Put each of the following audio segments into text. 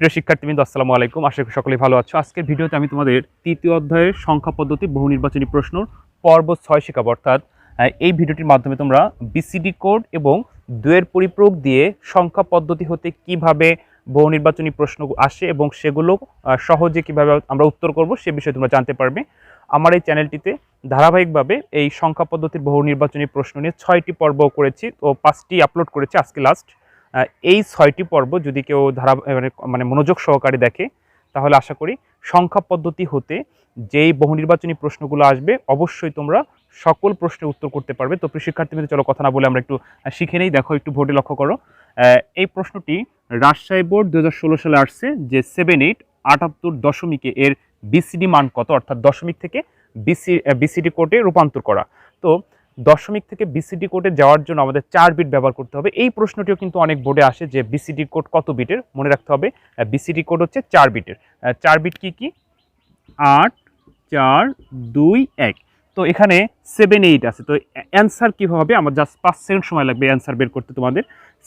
প্রিয় শিক্ষার্থীবৃন্দ, আসসালামু আলাইকুম। আশা করি সকলেই ভালো আছো। আজকের ভিডিওতে আমি তোমাদের তৃতীয় অধ্যায়ের সংখ্যা পদ্ধতি বহু নির্বাচনী প্রশ্ন পর্ব 6 শেখাবো। অর্থাৎ এই ভিডিওটির মাধ্যমে তোমরা বিসিডি কোড এবং দুয়ের পরিপূরক দিয়ে সংখ্যা পদ্ধতি হতে কিভাবে বহু নির্বাচনী প্রশ্ন আসে এবং সেগুলো সহজে কিভাবে আমরা উত্তর করব সে বিষয়ে তোমরা জানতে পারবে। আমার এই চ্যানেলটিতে ধারাবাহিকভাবে এই সংখ্যা পদ্ধতির বহু নির্বাচনী প্রশ্ন নিয়ে 6টি পর্ব করেছি, তো 5টি আপলোড করেছি, আজকে লাস্ট। এই 6টি পর্ব যদি কেউ মানে মনোযোগ সহকারে দেখে তাহলে আশা করি সংখ্যা পদ্ধতি হতে যেই বহু নির্বাচনী প্রশ্নগুলো আসবে অবশ্যই তোমরা সকল প্রশ্নের উত্তর করতে পারবে। তো প্রিয় শিক্ষার্থীদের, চলো কথা না বলে আমরা একটু শিখে নেই। দেখো, একটু বোর্ডে লক্ষ্য করো। এই প্রশ্নটি রাজশাহী বোর্ড 2016 সালে আসছে যে 7, 8, 78 দশমিকে এর বিসিডি মান কত, অর্থাৎ দশমিক থেকে বিসিডি কোডে রূপান্তর করা। তো দশমিক থেকে বিসিডি কোডে যাওয়ার জন্য আমাদের 4 বিট ব্যবহার করতে হবে। এই প্রশ্নটিও কিন্তু অনেক বোর্ডে আসে যে বিসিডি কোড কত বিটের। মনে রাখতে হবে বিসিডি কোড হচ্ছে 4 বিটের। 4 বিট কি কি? 8, 4, 2, 1। তো এখানে 7, 8 আছে। তো অ্যান্সার কী হবে? আমার জাস্ট 5 সেকেন্ড সময় লাগবে অ্যান্সার বের করতে তোমাদের।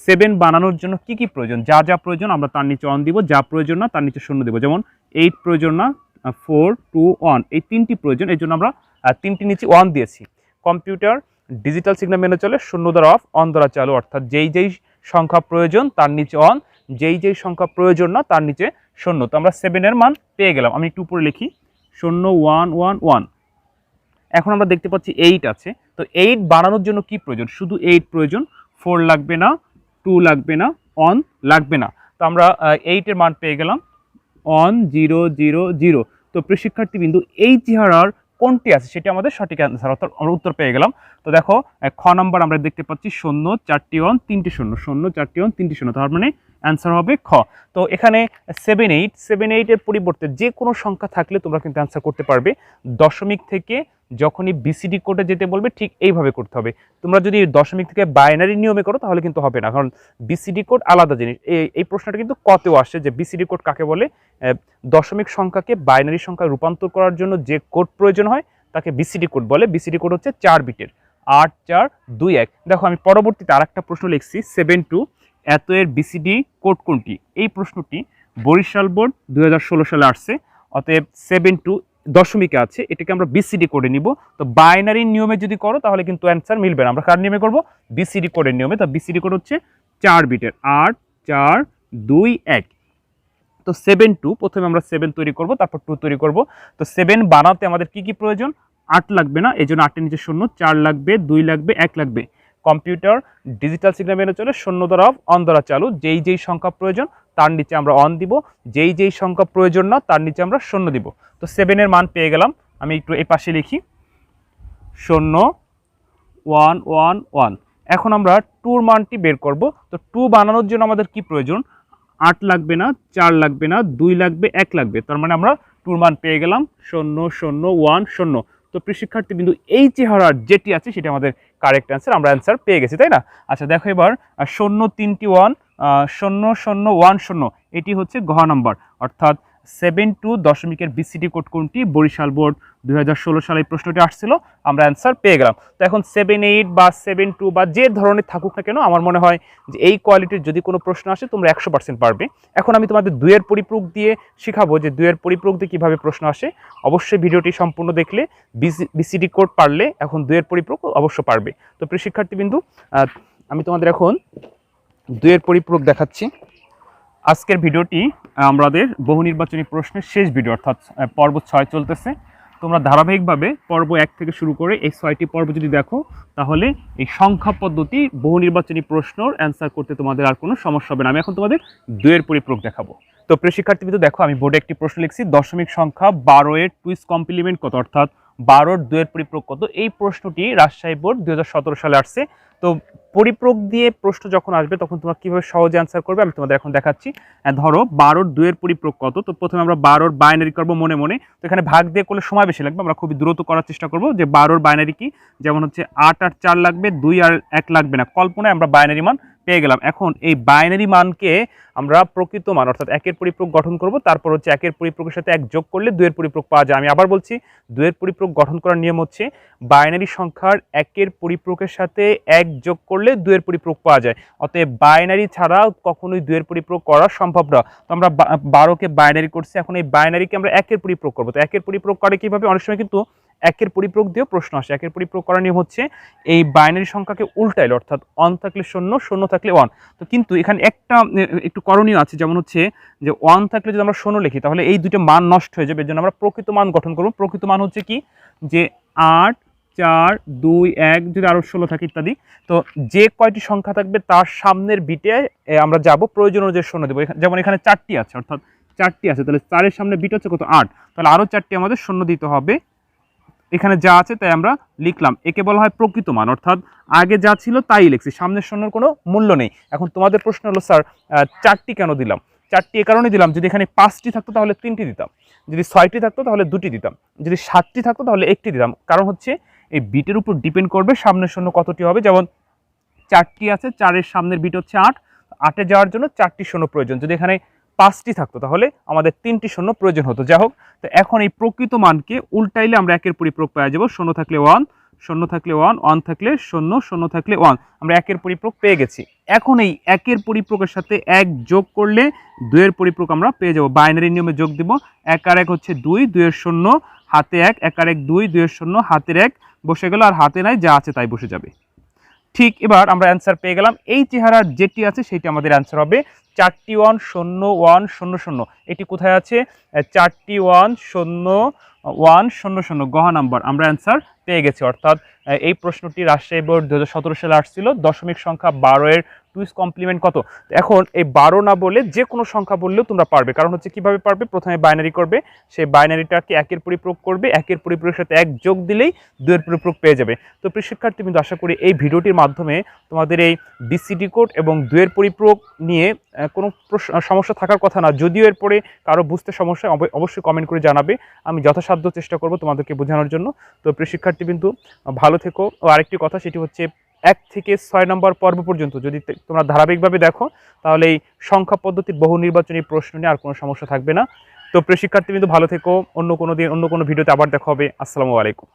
7 বানানোর জন্য কি কি প্রয়োজন, যা যা প্রয়োজন আমরা তার নিচে 1 দিব, যা প্রয়োজন না তার নিচে 0 দেবো। যেমন 8 প্রয়োজন না, 4, 2, 1 এই 3টি প্রয়োজন, এই জন্য আমরা 3টি নিচে 1 দিয়েছি। কম্পিউটার ডিজিটাল সিগন্যাল মেনে চলে, 0 দ্বারা অফ, অন দ্বারা চালু, অর্থাৎ যেই যেই সংখ্যা প্রয়োজন তার নিচে অন, যেই যেই সংখ্যা প্রয়োজন না তার নিচে 0। তো আমরা 7-এর মান পেয়ে গেলাম। আমি একটু উপরে লিখি 0, 1, 1, 1। এখন আমরা দেখতে পাচ্ছি 8 আছে। তো 8 বানানোর জন্য কি প্রয়োজন? শুধু 8 প্রয়োজন, 4 লাগবে না, 2 লাগবে না, 1 লাগবে না। তো আমরা 8-এর মান পেয়ে গেলাম 1, 0, 0, 0। তো প্রিয় শিক্ষার্থীবিন্দু, এই চেহারার কোনটি আছে সেটি আমাদের সঠিক অ্যান্সার, অর্থাৎ আমরা উত্তর পেয়ে গেলাম। তো দেখো, খ নাম্বার আমরা দেখতে পাচ্ছি 0, 4টি 1, 3টি 0, 0, 4টি 1, 3টি 0, তার মানে অ্যান্সার হবে খ। তো এখানে 7, 8 এর পরিবর্তে যে কোনো সংখ্যা থাকলে তোমরা কিন্তু অ্যান্সার করতে পারবে। দশমিক থেকে যখনই বিসিডি কোডে যেতে বলবে ঠিক এইভাবে করতে হবে। তোমরা যদি দশমিক থেকে বাইনারি নিয়মে করো তাহলে কিন্তু হবে না, কারণ বিসিডি কোড আলাদা জিনিস। এই প্রশ্নটা কিন্তু কতেও আসে যে বিসিডি কোড কাকে বলে। দশমিক সংখ্যাকে বাইনারি সংখ্যায় রূপান্তর করার জন্য যে কোড প্রয়োজন হয় তাকে বিসিডি কোড বলে। বিসিডি কোড হচ্ছে 4 বিটের, 8, 4, 2, 1। দেখো, আমি পরবর্তীতে আরেকটা প্রশ্ন লিখছি 7, 2 এত এর বিসিডি কোড কোনটি? এই প্রশ্নটি বরিশাল বোর্ড 2016 সালে আসছে। অতএব 7, 2 দশমিকে আছে, এটাকে আমরা বিসিডি কোডে নিব। তো বাইনারি নিয়মে যদি করো তাহলে কিন্তু অ্যান্সার মিলবে না। আমরা কার নিয়মে করব? বিসিডি কোডের নিয়মে। তো বিসিডি কোড হচ্ছে 4 বিটের, 8, 4, 2, 1। তো 7, 2 প্রথমে আমরা 7 তৈরি করব, তারপর 2 তৈরি করব। তো 7 বানাতে আমাদের কি কি প্রয়োজন? 8 লাগবে না, এই জন্য 8-এর নিচে 0, 4 লাগবে, 2 লাগবে, 1 লাগবে। কম্পিউটার ডিজিটাল সিগন্যাল মেনে চলে, 0 দ্বারা অফ, অন দ্বারা চালু, যেই যেই সংখ্যা প্রয়োজন তার নিচে আমরা অন দিব, যেই যেই সংখ্যা প্রয়োজন না তার নিচে আমরা 0 দিব। তো 7-এর মান পেয়ে গেলাম। আমি একটু এই পাশে লিখি 0, 1, 1, 1। এখন আমরা 2-র মানটি বের করব। তো 2 বানানোর জন্য আমাদের কি প্রয়োজন? 8 লাগবে না, 4 লাগবে না, 2 লাগবে, 1 লাগবে। তার মানে আমরা 2-র মান পেয়ে গেলাম 0, 0, 1, 0। তো প্রিয় শিক্ষার্থী বিন্দু, এই চেহারার যেটি আছে সেটি আমাদের কারেক্ট অ্যান্সার, আমরা অ্যান্সার পেয়ে গেছি, তাই না? আচ্ছা দেখো, এবার 0, 3টি 1, 0, 0, 1, 0 এটি হচ্ছে ঘ নাম্বার। অর্থাৎ 7, 2 দশমিকের বিসিডি কোড কোনটি? বরিশাল বোর্ড 2016 সালে এই প্রশ্নটি আসছিল, আমরা অ্যান্সার পেয়ে গেলাম। তো এখন 7, 8 বা 7, 2 বা যে ধরনের থাকুক না কেন, আমার মনে হয় যে এই কোয়ালিটির যদি কোনো প্রশ্ন আসে তোমরা 100% পারবে। এখন আমি তোমাদের দুইয়ের পরিপূরক দিয়ে শেখাবো যে দুইয়ের পরিপূরক দিয়ে কীভাবে প্রশ্ন আসে। অবশ্যই ভিডিওটি সম্পূর্ণ দেখলে বিসিডি কোড পারলে এখন দুইয়ের পরিপূরক অবশ্য পারবে। তো প্রিয় শিক্ষার্থীবিন্দু, আমি তোমাদের এখন দুইয়ের পরিপূরক দেখাচ্ছি। আজকের ভিডিওটি আমাদের বহু নির্বাচনী প্রশ্নের শেষ ভিডিও, অর্থাৎ পর্ব 6 চলতেছে। তোমরা ধারাবাহিকভাবে পর্ব 1 থেকে শুরু করে এই 6টি পর্ব যদি দেখো তাহলে এই সংখ্যা পদ্ধতি বহু নির্বাচনী প্রশ্নর অ্যান্সার করতে তোমাদের আর কোনো সমস্যা হবে না। আমি এখন তোমাদের দুইয়ের পরিপূরক দেখাবো। তো প্রিয় শিক্ষার্থীবৃন্দ, দেখো, আমি বোর্ডে একটি প্রশ্ন লিখছি, দশমিক সংখ্যা 12-এর 2's কমপ্লিমেন্ট কত, অর্থাৎ 12-র দুইয়ের পরিপূরক কত? এই প্রশ্নটি রাজশাহী বোর্ড 2017 সালে আসছে। তো পরিপূরক দিয়ে প্রশ্ন যখন আসবে তখন তোমরা কীভাবে সহজে অ্যান্সার করবে আমি তোমাদের এখন দেখাচ্ছি। ধরো 12-র দুইয়ের পরিপূরক কত? তো প্রথমে আমরা 12-র বাইনারি করবো মনে মনে। তো এখানে ভাগ দিয়ে করলে সময় বেশি লাগবে, আমরা খুবই দ্রুত করার চেষ্টা করবো। যে 12-র বাইনারি কি? যেমন হচ্ছে 8 আর 4 লাগবে, 2 আর 1 লাগবে না। কল্পনায় আমরা বাইনারি মান পেয়ে গেলাম। এখন এই বাইনারি মানকে আমরা প্রকৃত মান অর্থাৎ একের পরিপূরক গঠন করব, তারপর হচ্ছে একের পরিপূরকের সাথে 1 যোগ করলে 2 এর পরিপূরক পাওয়া যায়। আমি আবার বলছি, 2 এর পরিপূরক গঠন করার নিয়ম হচ্ছে বাইনারি সংখ্যার একের পরিপূরকের সাথে 1 যোগ করলে 2 এর পরিপূরক পাওয়া যায়। অতএব বাইনারি ছাড়া কখনোই 2 এর পরিপূরক করা সম্ভব না। তো আমরা 12কে বাইনারি করছি, এখন এই বাইনারিকে আমরা একের পরিপূরক করব। তো একের পরিপূরক করে কিভাবে? অনেক সময় কিন্তু একের পরিপূরক দিয়েও প্রশ্ন আসে। একের পরিপূরক করার নিয়ম হচ্ছে এই বাইনারি সংখ্যাকে উল্টাইলে, অর্থাৎ 1 থাকলে 0, 0 থাকলে 1। তো কিন্তু এখানে একটা একটু করণীয় আছে, যেমন হচ্ছে যে 1 থাকলে যদি আমরা 0 লিখি তাহলে এই দুটো মান নষ্ট হয়ে যাবে। এর জন্য আমরা প্রকৃত মান গঠন করব। প্রকৃত মান হচ্ছে কি, যে 8, 4, 2, 1 যদি আরও 16 থাকে ইত্যাদি। তো যে কয়টি সংখ্যা থাকবে তার সামনের বিটে আমরা যাব, প্রয়োজন অনুযায়ী 0 দেবো। যেমন এখানে 4টি আছে, অর্থাৎ 4টি আছে, তাহলে 4-এর সামনে বিট হচ্ছে কত? 8, তাহলে আরও 4টি আমাদের 0 দিতে হবে। এখানে যা আছে তাই আমরা লিখলাম। একে বলা হয় প্রকৃত মান, অর্থাৎ আগে যা ছিল তাই লিখছি, সামনের শূন্যের কোনো মূল্য নেই। এখন তোমাদের প্রশ্ন হলো, স্যার 4টি কেন দিলাম? 4টি এ কারণে দিলাম, যদি এখানে 5টি থাকতো তাহলে 3টি দিতাম, যদি 6টি থাকতো তাহলে 2টি দিতাম, যদি 7টি থাকতো তাহলে 1টি দিতাম। কারণ হচ্ছে এই বিটের উপর ডিপেন্ড করবে সামনের শূন্য কতটি হবে। যেমন 4টি আছে, 4-এর সামনের বিট হচ্ছে 8, 8-এ যাওয়ার জন্য 4টি শূন্য প্রয়োজন। যদি এখানে 5টি থাকতো তাহলে আমাদের 3টি শূন্য প্রয়োজন হতো। যাই হোক, তো এখন এই প্রকৃত মানকে উল্টাইলে আমরা একের পরিপূরক পেয়ে যাব। 0 থাকলে 1, 0 থাকলে 1, 1 থাকলে 0, 0 থাকলে 1, আমরা একের পরিপূরক পেয়ে গেছি। এখন এই একের পরিপূরকের সাথে 1 যোগ করলে 2 এর পরিপূরক আমরা পেয়ে যাব। বাইনারি নিয়মে যোগ দিব। 1 আর 1 হচ্ছে 2, 2 এর 0 হাতে 1, 1 আর 1 2, 2 এর 0 হাতের 1 বসে গেল, আর হাতে নাই, যা আছে তাই বসে যাবে। ঠিক, এবার আমরা অ্যান্সার পেয়ে গেলাম। এই চেহারার যেটি আছে সেটি আমাদের অ্যান্সার হবে 4টি 1, 0, 1, 0, 0। এটি কোথায় আছে? 4টি 1, 0, 1, 0, 0 গহ নাম্বার, আমরা অ্যান্সার পেয়ে গেছি। অর্থাৎ এই প্রশ্নটি রাজশাহী বোর্ড 2017 সালে আসছিল। দশমিক সংখ্যা 12 এর 2's কমপ্লিমেন্ট কত? এখন এই 12 না বলে যে কোনো সংখ্যা বললেও তোমরা পারবে। কারণ হচ্ছে কিভাবে পারবে? প্রথমে বাইনারি করবে, সেই বাইনারিটাকে একের পরিপূরক করবে, একের পরিপূরকের সাথে 1 যোগ দিলেই 2 এর পরিপূরক পেয়ে যাবে। তো প্রিয় শিক্ষার্থী কিন্তু আশা করি এই ভিডিওটির মাধ্যমে তোমাদের এই বিসিডি কোড এবং 2 এর পরিপূরক নিয়ে কোনো সমস্যা থাকার কথা না। যদিও এরপরে কারো বুঝতে সমস্যা, অবশ্যই কমেন্ট করে জানাবে, আমি যথাসাধ্য চেষ্টা করব তোমাদেরকে বোঝানোর জন্য। তো প্রিয় শিক্ষার্থী কিন্তু ভালো থেকো। ও আরেকটি কথা, সেটি হচ্ছে 1 থেকে 6 নম্বর পর্ব পর্যন্ত যদি তোমরা ধারাবাহিকভাবে দেখো তাহলে এই সংখ্যা পদ্ধতির বহু নির্বাচনী প্রশ্ন নিয়ে আর কোনো সমস্যা থাকবে না। তো প্রিয় শিক্ষার্থী কিন্তু ভালো থেকো। অন্য কোনো দিন অন্য কোনো ভিডিওতে আবার দেখা হবে। আসসালামু আলাইকুম।